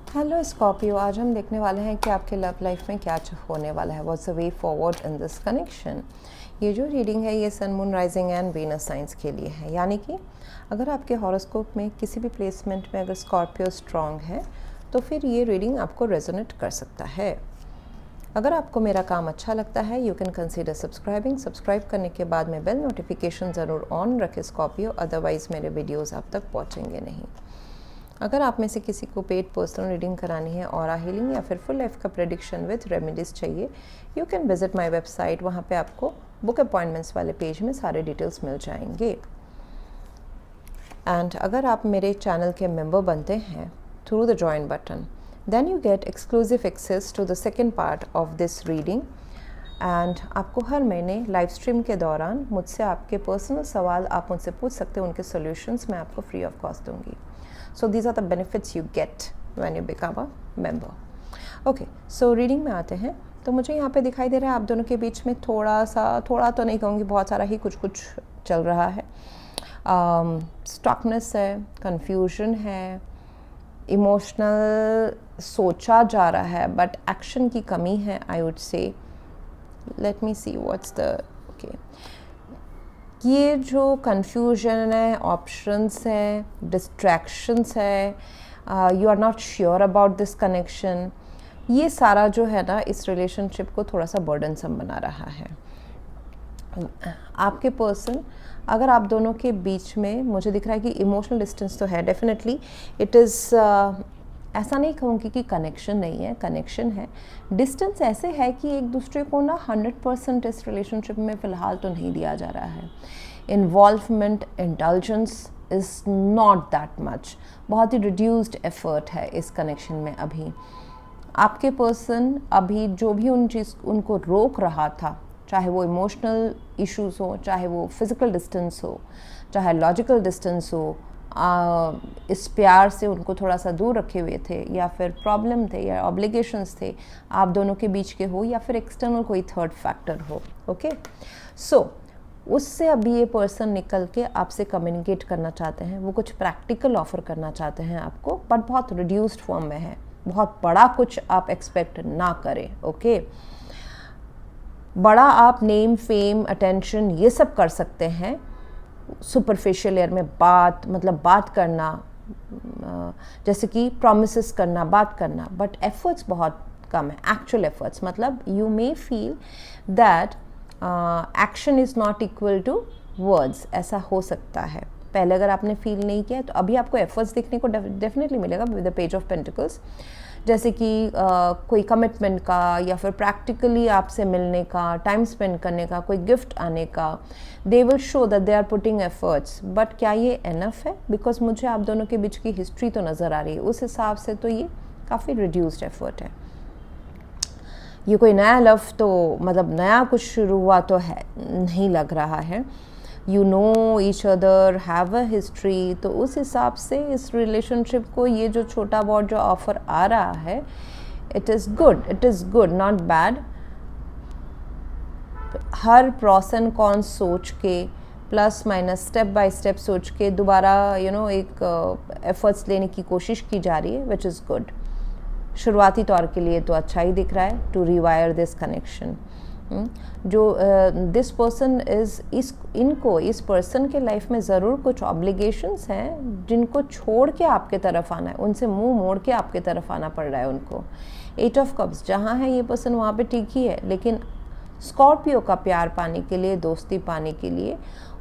Hello Scorpio, आज हम देखने वाले हैं कि आपके लव लाइफ में क्या होने वाला है। What's the way forward in this connection. ये जो रीडिंग है ये sun, moon, rising and Venus signs के लिए है, यानी कि अगर आपके हॉरोस्कोप में किसी भी प्लेसमेंट में अगर स्कॉर्पियो स्ट्रांग है तो फिर ये रीडिंग आपको रेजोनेट कर सकता है। अगर आपको मेरा काम अच्छा लगता है you can consider subscribing. Subscribe करने के बाद में बेल नोटिफिकेशन ज़रूर ऑन रखें स्कॉर्पियो, अदरवाइज़ मेरे वीडियोज़ आप तक पहुँचेंगे नहीं। अगर आप में से किसी को पेड पर्सनल रीडिंग करानी है, ऑरा हीलिंग या फिर फुल लाइफ का प्रेडिक्शन विद रेमेडीज़ चाहिए, you can visit my website. वहाँ पे आपको बुक अपॉइंटमेंट्स वाले पेज में सारे डिटेल्स मिल जाएंगे। एंड अगर आप मेरे चैनल के मेंबर बनते हैं through the join button, then you get exclusive access to the second part of this reading. And आपको हर महीने लाइव स्ट्रीम के दौरान मुझसे आपके पर्सनल सवाल आप मुझसे पूछ सकते हैं, उनके सॉल्यूशंस मैं आपको फ्री ऑफ कॉस्ट दूंगी। So these are the benefits you get when you become a member. Okay, so reading में आते हैं। तो मुझे यहाँ पे दिखाई दे रहा है आप दोनों के बीच में थोड़ा तो नहीं कहूँगी, बहुत सारा ही कुछ चल रहा है। स्टकनेस है, कन्फ्यूजन है, इमोशनल सोचा जा रहा है बट एक्शन की कमी है। I would say let me see what's the okay. ये जो कन्फ्यूजन है, ऑप्शंस हैं, डिस्ट्रैक्शंस है, you are not sure about this connection, ये सारा जो है ना इस रिलेशनशिप को थोड़ा सा बर्डनसम बना रहा है। आपके पर्सन, अगर आप दोनों के बीच में मुझे दिख रहा है कि इमोशनल डिस्टेंस तो है, डेफिनेटली इट इज़, ऐसा नहीं कहूँगी कि कनेक्शन नहीं है, कनेक्शन है। डिस्टेंस ऐसे है कि एक दूसरे को ना 100% इस रिलेशनशिप में फ़िलहाल तो नहीं दिया जा रहा है। Involvement, intelligence is not that much, बहुत ही रिड्यूस्ड एफर्ट है इस कनेक्शन में अभी। आपके पर्सन अभी जो भी उनको रोक रहा था, चाहे वो इमोशनल इश्यूज़ हो, चाहे वो फिज़िकल डिस्टेंस हो, चाहे लॉजिकल डिस्टेंस हो, इस प्यार से उनको थोड़ा सा दूर रखे हुए थे, या फिर प्रॉब्लम थे या ऑब्लिगेशंस थे आप दोनों के बीच के हो, या फिर एक्सटर्नल कोई थर्ड फैक्टर हो। ओके, सो उससे अभी ये पर्सन निकल के आपसे कम्युनिकेट करना चाहते हैं, वो कुछ प्रैक्टिकल ऑफर करना चाहते हैं आपको, बट बहुत रिड्यूस्ड फॉर्म में है। बहुत बड़ा कुछ आप एक्सपेक्ट ना करें। ओके, बड़ा आप नेम, फेम, अटेंशन ये सब कर सकते हैं सुपरफिशियल एयर में, बात करना, जैसे कि प्रॉमिसेस करना, बात करना, बट एफर्ट्स बहुत कम है। एक्चुअल एफर्ट्स मतलब you may feel that action is not equal to words, ऐसा हो सकता है। पहले अगर आपने फील नहीं किया तो अभी आपको एफर्ट्स दिखने को डेफिनेटली मिलेगा with the page of pentacles, जैसे कि कोई कमिटमेंट का, या फिर प्रैक्टिकली आपसे मिलने का, टाइम स्पेंड करने का, कोई गिफ्ट आने का। They will show that they are putting efforts, but क्या ये एनफ है? बिकॉज मुझे आप दोनों के बीच की हिस्ट्री तो नज़र आ रही है, उस हिसाब से तो ये काफ़ी रिड्यूस्ड एफर्ट है। ये कोई नया लव तो मतलब नया कुछ शुरू हुआ तो है नहीं लग रहा है। You know each other, have a history, तो उस हिसाब से इस रिलेशनशिप को ये जो छोटा बहुत जो ऑफर आ रहा है, it is good, not bad. Her pros and cons सोच के, plus minus step by step सोच के दोबारा एक एफर्ट्स लेने की कोशिश की जा रही है, विच इज़ गुड। शुरुआती तौर के लिए तो अच्छा ही दिख रहा है टू रिवायर दिस कनेक्शन। जो दिस पर्सन इज़, इस पर्सन के लाइफ में ज़रूर कुछ ऑब्लिगेशंस हैं जिनको छोड़ के आपके तरफ आना है, उनसे मुंह मोड़ के आपके तरफ आना पड़ रहा है उनको। 8 ऑफ कप्स जहाँ है ये पर्सन वहाँ पे ठीक ही है, लेकिन स्कॉर्पियो का प्यार पाने के लिए, दोस्ती पाने के लिए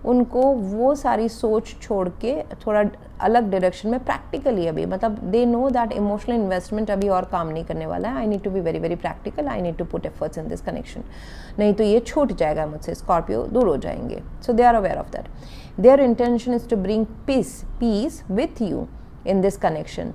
उनको वो सारी सोच छोड़ के थोड़ा अलग डायरेक्शन में प्रैक्टिकली अभी, मतलब they know that emotional investment अभी और काम नहीं करने वाला है। I need to be very very practical, I need to put efforts in this connection, नहीं तो ये छूट जाएगा मुझसे, स्कॉर्पियो दूर हो जाएंगे। So they are aware of that. Their intention is to bring peace with you in this connection.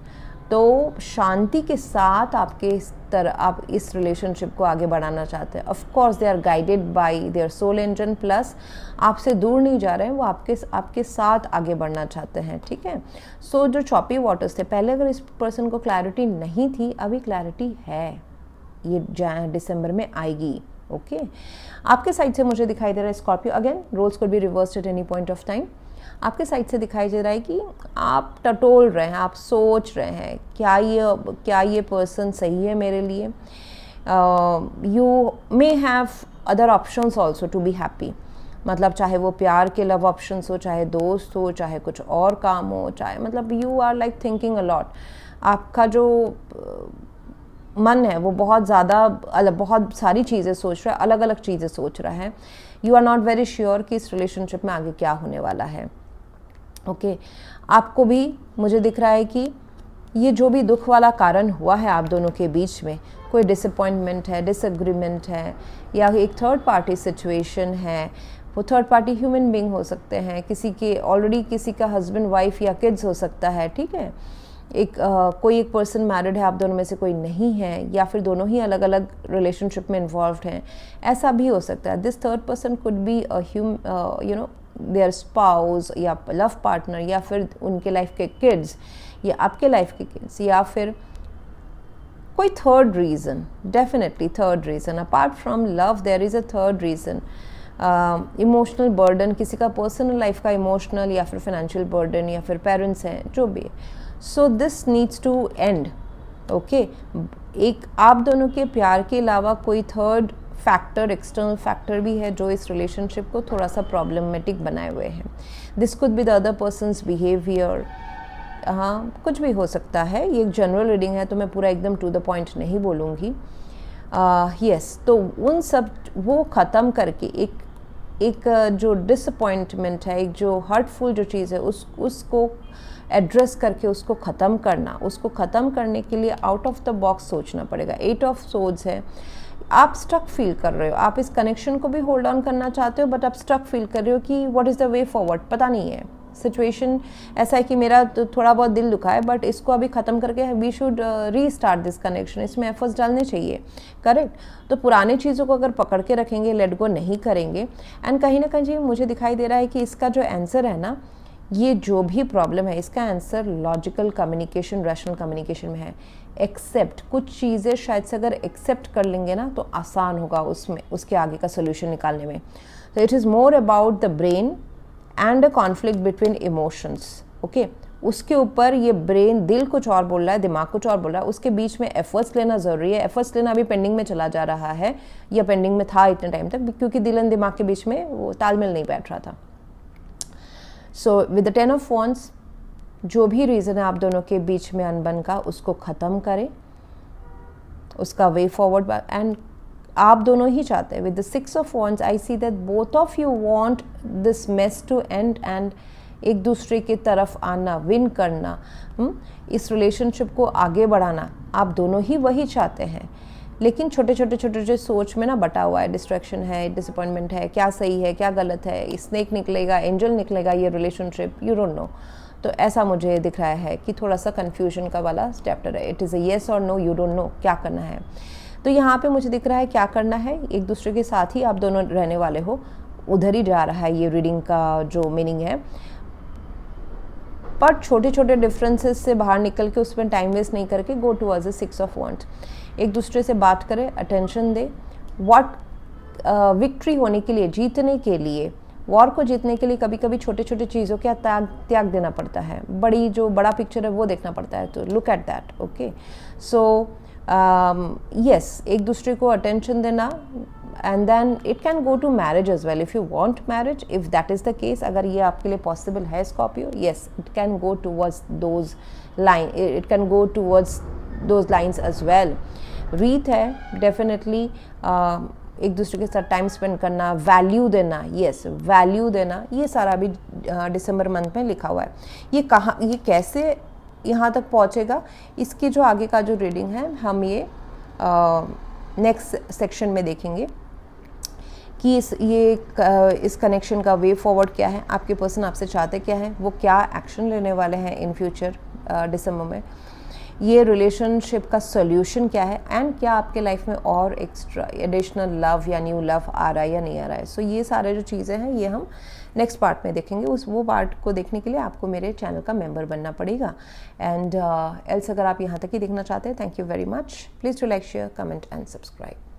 तो शांति के साथ आप इस रिलेशनशिप को आगे बढ़ाना चाहते हैं। Of course they are guided by their soul engine, plus आपसे दूर नहीं जा रहे हैं, वो आपके साथ आगे बढ़ना चाहते हैं। ठीक है, सो जो चॉपी वाटर्स थे पहले, अगर इस पर्सन को क्लैरिटी नहीं थी, अभी क्लैरिटी है, ये दिसंबर में आएगी। ओके, आपके साइड से मुझे दिखाई दे रहा है Scorpio, again roles could be reversed at any point of time. आपके साइड से दिखाई दे रहा है कि आप टटोल रहे हैं, आप सोच रहे हैं क्या ये पर्सन सही है मेरे लिए. You may have other options also to be happy. मतलब चाहे वो प्यार के लव ऑप्शंस हो, चाहे दोस्त हो, चाहे कुछ और काम हो, चाहे मतलब you are like thinking a lot. आपका जो मन है वो बहुत ज़्यादा बहुत सारी चीज़ें सोच रहा है, अलग अलग चीज़ें सोच रहा है. You are not very sure कि इस रिलेशनशिप में आगे क्या होने वाला है. ओके आपको भी मुझे दिख रहा है कि ये जो भी दुख वाला कारण हुआ है आप दोनों के बीच में, कोई डिसअपॉइंटमेंट है, डिसएग्रीमेंट है, या एक थर्ड पार्टी सिचुएशन है. वो थर्ड पार्टी ह्यूमन बीइंग हो सकते हैं, किसी के ऑलरेडी किसी का हस्बैंड वाइफ या किड्स हो सकता है. ठीक है, कोई एक पर्सन मैरिड है, आप दोनों में से कोई नहीं है, या फिर दोनों ही अलग अलग रिलेशनशिप में इन्वॉल्व हैं, ऐसा भी हो सकता है. This third person could be their spouse या लव पार्टनर, या फिर उनके लाइफ के किड्स, या आपके लाइफ के किड्स, या फिर कोई third reason. Definitely third reason apart from love there is a third reason. Emotional burden, किसी का पर्सनल लाइफ का इमोशनल या फिर फाइनेंशियल बर्डन, या फिर पेरेंट्स हैं, जो भी. So this needs to end. Okay एक आप दोनों के प्यार के अलावा कोई थर्ड फैक्टर, एक्सटर्नल फैक्टर भी है जो इस रिलेशनशिप को थोड़ा सा प्रॉब्लमेटिक बनाए हुए हैं. This could be the other persons behaviour. हाँ कुछ भी हो सकता है. ये एक जनरल रीडिंग है तो मैं पूरा एकदम टू द पॉइंट नहीं बोलूँगी. यस तो उन सब वो ख़त्म करके एक जो डिसअपॉइंटमेंट है, एक जो हर्टफुल जो चीज़ है उसको एड्रेस करके उसको ख़त्म करना. उसको ख़त्म करने के लिए आउट ऑफ द बॉक्स सोचना पड़ेगा. 8 ऑफ सोर्ड्स है. आप स्ट्रक फील कर रहे हो, आप इस कनेक्शन को भी होल्ड ऑन करना चाहते हो, बट आप स्ट्रक फील कर रहे हो कि what is the way forward. पता नहीं है, सिचुएशन ऐसा है कि मेरा तो थोड़ा बहुत दिल दुखा है, बट इसको अभी ख़त्म करके we should restart this connection. इसमें एफर्ट्स डालने चाहिए. करेक्ट. तो पुरानी चीज़ों को अगर पकड़ के रखेंगे, लेट गो नहीं करेंगे, एंड कहीं ना कहीं मुझे दिखाई दे रहा है कि इसका जो आंसर है ना, ये जो भी प्रॉब्लम है इसका answer logical communication, rational communication में है. एक्सेप्ट, कुछ चीज़ें शायद से अगर एक्सेप्ट कर लेंगे ना तो आसान होगा उसमें उसके आगे का सोल्यूशन निकालने में. तो it is more about the brain and a conflict between emotions. Okay उसके ऊपर ये ब्रेन, दिल कुछ और बोल रहा है, दिमाग कुछ और बोल रहा है, उसके बीच में एफर्ट्स लेना ज़रूरी है. एफर्ट्स लेना अभी पेंडिंग में चला जा रहा है, या पेंडिंग में था इतने टाइम तक, क्योंकि दिल एंड दिमाग के बीच में वो तालमेल नहीं बैठ रहा था. So with the 10 of wands, जो भी रीज़न है आप दोनों के बीच में अनबन का, उसको ख़त्म करें, उसका वे फॉरवर्ड. एंड आप दोनों ही चाहते हैं. With the 6 of wands I see that both of you want this mess to end and एक दूसरे की तरफ आना, विन करना, इस रिलेशनशिप को आगे बढ़ाना, आप दोनों ही वही चाहते हैं. लेकिन छोटे छोटे सोच में ना बटा हुआ है. डिस्ट्रैक्शन है, डिसअपॉइंटमेंट है, क्या सही है क्या गलत है, स्नेक निकलेगा एंजल निकलेगा ये रिलेशनशिप, यू डोंट नो. तो ऐसा मुझे दिख रहा है कि थोड़ा सा कन्फ्यूजन का वाला चैप्टर है. इट इज़ अ येस और नो, यू डोंट नो क्या करना है. तो यहाँ पे मुझे दिख रहा है क्या करना है, एक दूसरे के साथ ही आप दोनों रहने वाले हो, उधर ही जा रहा है ये रीडिंग का जो मीनिंग है. पर छोटे छोटे डिफरेंसेस से बाहर निकल के उसमें टाइम वेस्ट नहीं करके go towards the 6 of wands. एक दूसरे से बात करें, अटेंशन दे. विक्ट्री होने के लिए, जीतने के लिए, वॉर को जीतने के लिए कभी कभी छोटे छोटे चीज़ों का त्याग देना पड़ता है. जो बड़ा पिक्चर है वो देखना पड़ता है. तो look at that. Okay so yes, एक दूसरे को अटेंशन देना, and then it can go to marriage as well if you want marriage, if that is the case. अगर ये आपके लिए पॉसिबल है Scorpio, yes it can go towards those line, it can go towards those lines as well. रीत है definitely एक दूसरे के साथ टाइम स्पेंड करना, वैल्यू देना. येस वैल्यू देना, ये सारा भी दिसंबर मंथ में लिखा हुआ है. ये कहाँ, ये कैसे यहाँ तक पहुँचेगा, इसकी जो आगे का जो रीडिंग है हम ये नेक्स्ट सेक्शन में देखेंगे कि इस कनेक्शन का वे फॉरवर्ड क्या है, आपके पर्सन आपसे चाहते क्या है, वो क्या एक्शन लेने वाले हैं इन फ्यूचर दिसंबर में, ये रिलेशनशिप का सॉल्यूशन क्या है, एंड क्या आपके लाइफ में और एक्स्ट्रा एडिशनल लव या न्यू लव आ रहा है या नहीं आ रहा है. सो ये सारे जो चीज़ें हैं ये हम नेक्स्ट पार्ट में देखेंगे. वो पार्ट को देखने के लिए आपको मेरे चैनल का मेंबर बनना पड़ेगा. एंड एल्स अगर आप यहाँ तक ही देखना चाहते हैं, thank you very much. Please to like, share, comment and subscribe.